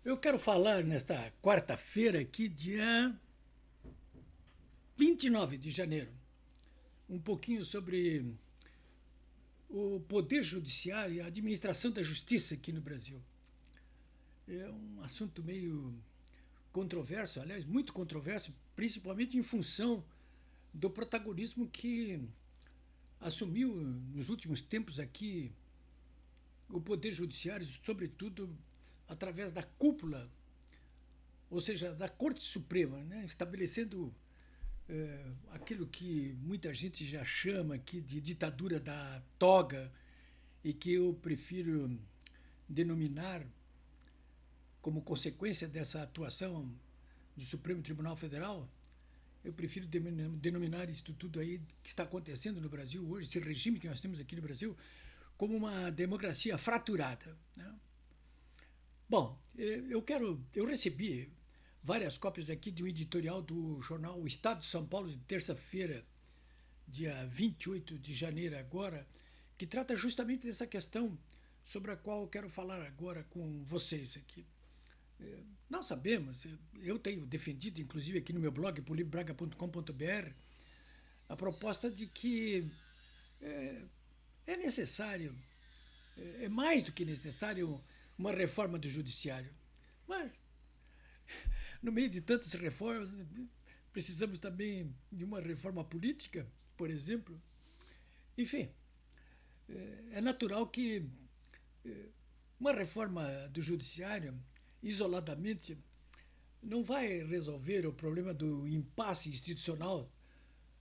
Eu quero falar nesta quarta-feira aqui, dia 29 de janeiro, um pouquinho sobre o Poder Judiciário e a administração da justiça aqui no Brasil. É um assunto meio controverso, aliás, muito controverso, principalmente em função do protagonismo que assumiu nos últimos tempos aqui o Poder Judiciário, sobretudo através da cúpula, ou seja, da Corte Suprema, né, estabelecendo aquilo que muita gente já chama aqui de ditadura da toga e que eu prefiro denominar, como consequência dessa atuação do Supremo Tribunal Federal, eu prefiro denominar isso tudo aí que está acontecendo no Brasil hoje, esse regime que nós temos aqui no Brasil, como uma democracia fraturada, né? Bom, eu recebi várias cópias aqui de um editorial do jornal O Estado de São Paulo, de terça-feira, dia 28 de janeiro agora, que trata justamente dessa questão sobre a qual eu quero falar agora com vocês aqui. Nós sabemos, eu tenho defendido, inclusive aqui no meu blog, polibraga.com.br, a proposta de que é necessário, é mais do que necessário, uma reforma do judiciário. Mas, no meio de tantas reformas, precisamos também de uma reforma política, por exemplo. Enfim, é natural que uma reforma do judiciário, isoladamente, não vai resolver o problema do impasse institucional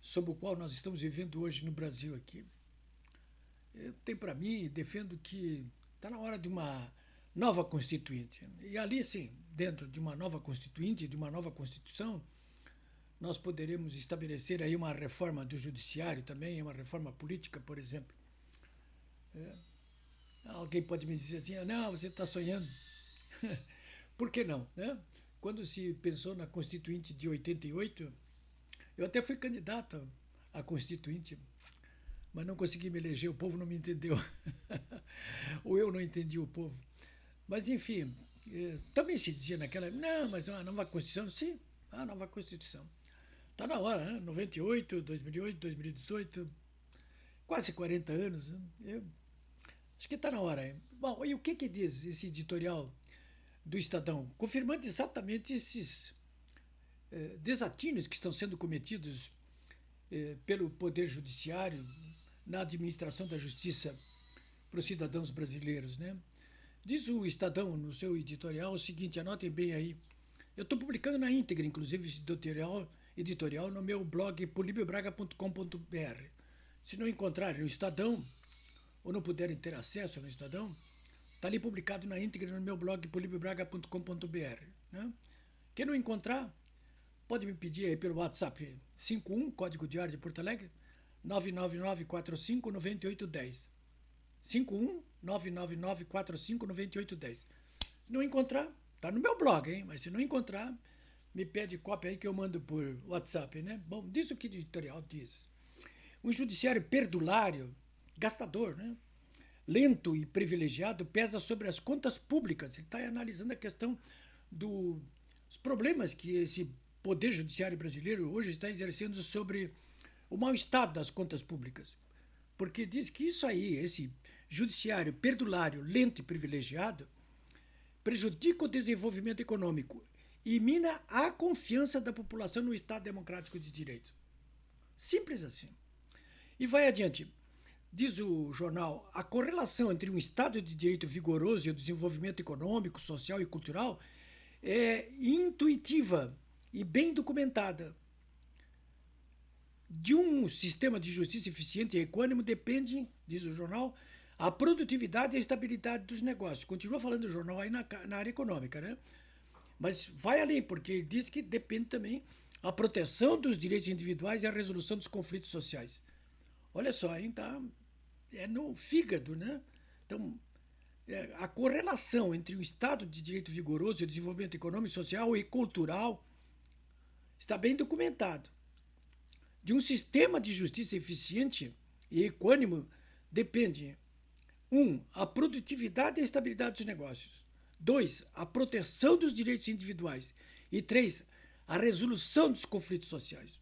sob o qual nós estamos vivendo hoje no Brasil aqui. Eu tenho para mim, defendo que está na hora de uma nova constituinte. E ali, sim, dentro de uma nova constituinte, de uma nova constituição, nós poderemos estabelecer aí uma reforma do judiciário também, uma reforma política, por exemplo. Alguém pode me dizer assim, não, você está sonhando. Por que não? Né? Quando se pensou na Constituinte de 88, eu até fui candidato à Constituinte, mas não consegui me eleger, o povo não me entendeu. Ou eu não entendi o povo. Mas, enfim, também se dizia naquela época, não, mas a nova Constituição, sim, a nova Constituição. Está na hora, né? 98, 2008, 2018, quase 40 anos. Né? Eu acho que está na hora. Hein? Bom, e o que diz esse editorial do Estadão? Confirmando exatamente esses desatinos que estão sendo cometidos pelo Poder Judiciário na administração da justiça para os cidadãos brasileiros, né? Diz o Estadão no seu editorial o seguinte, anotem bem aí. Eu estou publicando na íntegra, inclusive, esse editorial no meu blog polibiobraga.com.br. Se não encontrarem no Estadão, ou não puderem ter acesso no Estadão, está ali publicado na íntegra no meu blog polibiobraga.com.br. Né? Quem não encontrar, pode me pedir aí pelo WhatsApp 51, código de área de Porto Alegre, 999459810. 51-999459810. Se não encontrar, tá no meu blog, hein? Mas se não encontrar, me pede cópia aí que eu mando por WhatsApp, né? Bom, diz o que o editorial diz. Um judiciário perdulário, gastador, né? Lento e privilegiado, pesa sobre as contas públicas. Ele está analisando a questão dos problemas que esse poder judiciário brasileiro hoje está exercendo sobre o mau estado das contas públicas. Porque diz que isso aí, esse judiciário perdulário, lento e privilegiado, prejudica o desenvolvimento econômico e mina a confiança da população no Estado democrático de direito. Simples assim. E vai adiante. Diz o jornal, a correlação entre um Estado de direito vigoroso e o desenvolvimento econômico, social e cultural é intuitiva e bem documentada. De um sistema de justiça eficiente e equânime depende, diz o jornal, a produtividade e a estabilidade dos negócios. Continua falando o jornal aí na área econômica, né? Mas vai além, porque ele diz que depende também a proteção dos direitos individuais e a resolução dos conflitos sociais. Olha só, hein? Tá, é no fígado, né? Então, a correlação entre o Estado de direito vigoroso e o desenvolvimento econômico, social e cultural está bem documentado. De um sistema de justiça eficiente e equânime depende, a produtividade e a estabilidade dos negócios. 2, a proteção dos direitos individuais. E 3, a resolução dos conflitos sociais.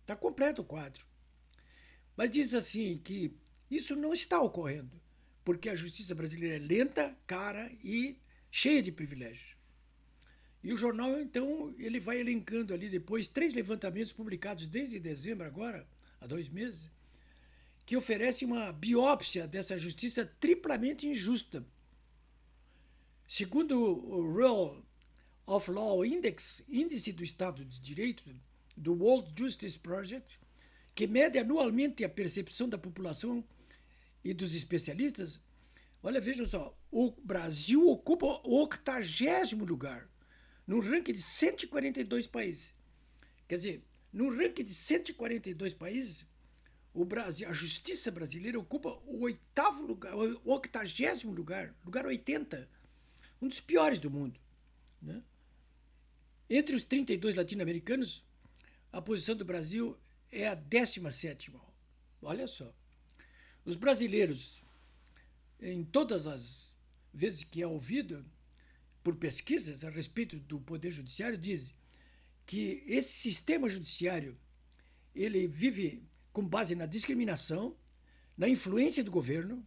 Está completo o quadro. Mas diz assim que isso não está ocorrendo, porque a justiça brasileira é lenta, cara e cheia de privilégios. E o jornal, então, ele vai elencando ali depois 3 levantamentos publicados desde dezembro agora, há 2 meses, que oferecem uma biópsia dessa justiça triplamente injusta. Segundo o Rule of Law Index, índice do Estado de Direito, do World Justice Project, que mede anualmente a percepção da população e dos especialistas, olha, vejam só, o Brasil ocupa o 80º lugar, num ranking de 142 países. Quer dizer, num ranking de 142 países, o Brasil, a justiça brasileira ocupa o 8º lugar, o 80º lugar, lugar 80, um dos piores do mundo, né? Entre os 32 latino-americanos, a posição do Brasil é a 17ª. Olha só. Os brasileiros, em todas as vezes que é ouvido por pesquisas a respeito do Poder Judiciário, dizem que esse sistema judiciário ele vive com base na discriminação, na influência do governo,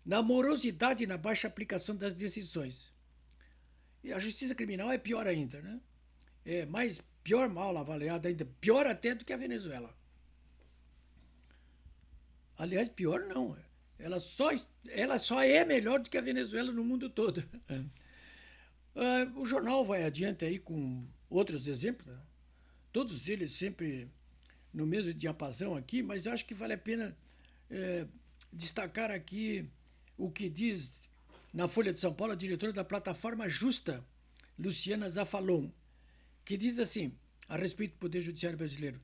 na morosidade e na baixa aplicação das decisões. E a justiça criminal é pior ainda, né? É mais pior, mal avaliada ainda, pior até do que a Venezuela. Aliás, pior não. Ela só é melhor do que a Venezuela no mundo todo. O jornal vai adiante aí com outros exemplos, né? Todos eles sempre no mesmo diapasão aqui, mas acho que vale a pena destacar aqui o que diz na Folha de São Paulo a diretora da plataforma Justa, Luciana Zafalon, que diz assim, a respeito do Poder Judiciário brasileiro: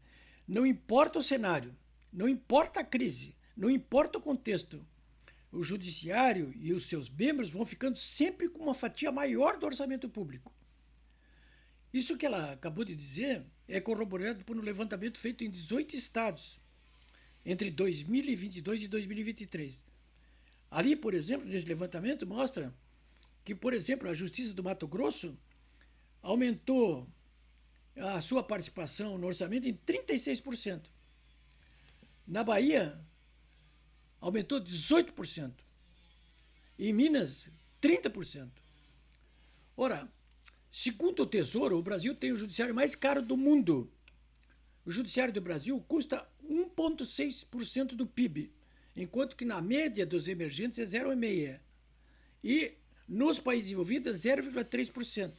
não importa o cenário, não importa a crise, não importa o contexto, o Judiciário e os seus membros vão ficando sempre com uma fatia maior do orçamento público. Isso que ela acabou de dizer é corroborado por um levantamento feito em 18 estados, entre 2022 e 2023. Ali, por exemplo, nesse levantamento, mostra que, por exemplo, a Justiça do Mato Grosso aumentou a sua participação no orçamento em 36%. Na Bahia, aumentou 18%. Em Minas, 30%. Ora, segundo o Tesouro, o Brasil tem o judiciário mais caro do mundo. O judiciário do Brasil custa 1,6% do PIB, enquanto que na média dos emergentes é 0,5%. E nos países desenvolvidos, 0,3%.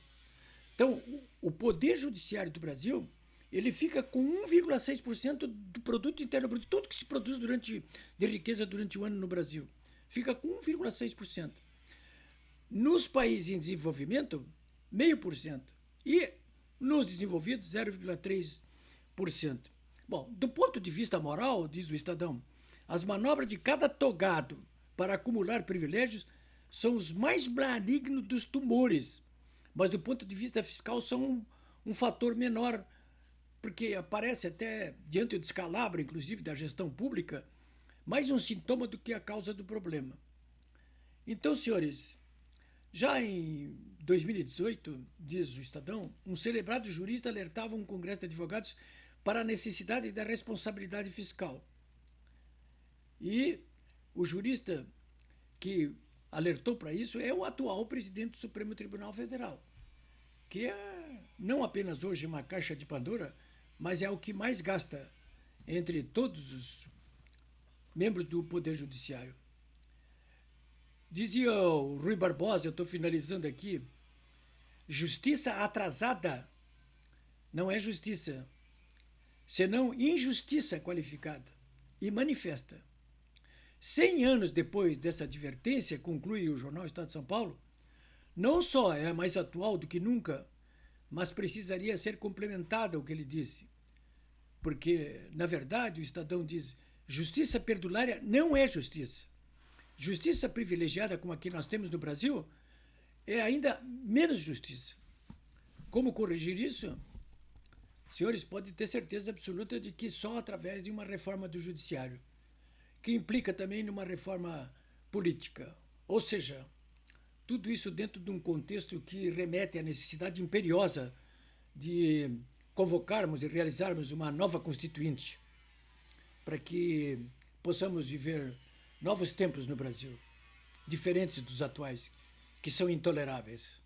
Então, o poder judiciário do Brasil, ele fica com 1,6% do produto interno bruto, tudo que se produz de riqueza durante o ano no Brasil, fica com 1,6%. Nos países em desenvolvimento, 0,5%. E nos desenvolvidos, 0,3%. Bom, do ponto de vista moral, diz o Estadão, as manobras de cada togado para acumular privilégios são os mais malignos dos tumores, mas do ponto de vista fiscal são um fator menor, porque aparece até, diante do descalabro, inclusive, da gestão pública, mais um sintoma do que a causa do problema. Então, senhores, já em 2018, diz o Estadão, um celebrado jurista alertava um congresso de advogados para a necessidade da responsabilidade fiscal. E o jurista que alertou para isso é o atual presidente do Supremo Tribunal Federal, que é não apenas hoje uma caixa de Pandora, mas é o que mais gasta entre todos os membros do Poder Judiciário. Dizia o Rui Barbosa, eu estou finalizando aqui, justiça atrasada não é justiça, senão injustiça qualificada e manifesta. 100 anos depois dessa advertência, conclui o jornal Estado de São Paulo, não só é mais atual do que nunca, mas precisaria ser complementada o que ele disse. Porque, na verdade, o Estadão diz, justiça perdulária não é justiça. Justiça privilegiada como a que nós temos no Brasil é ainda menos justiça. Como corrigir isso? Senhores, podem ter certeza absoluta de que só através de uma reforma do judiciário, que implica também numa reforma política. Ou seja, Tudo isso dentro de um contexto que remete à necessidade imperiosa de convocarmos e realizarmos uma nova Constituinte para que possamos viver novos tempos no Brasil, diferentes dos atuais, que são intoleráveis.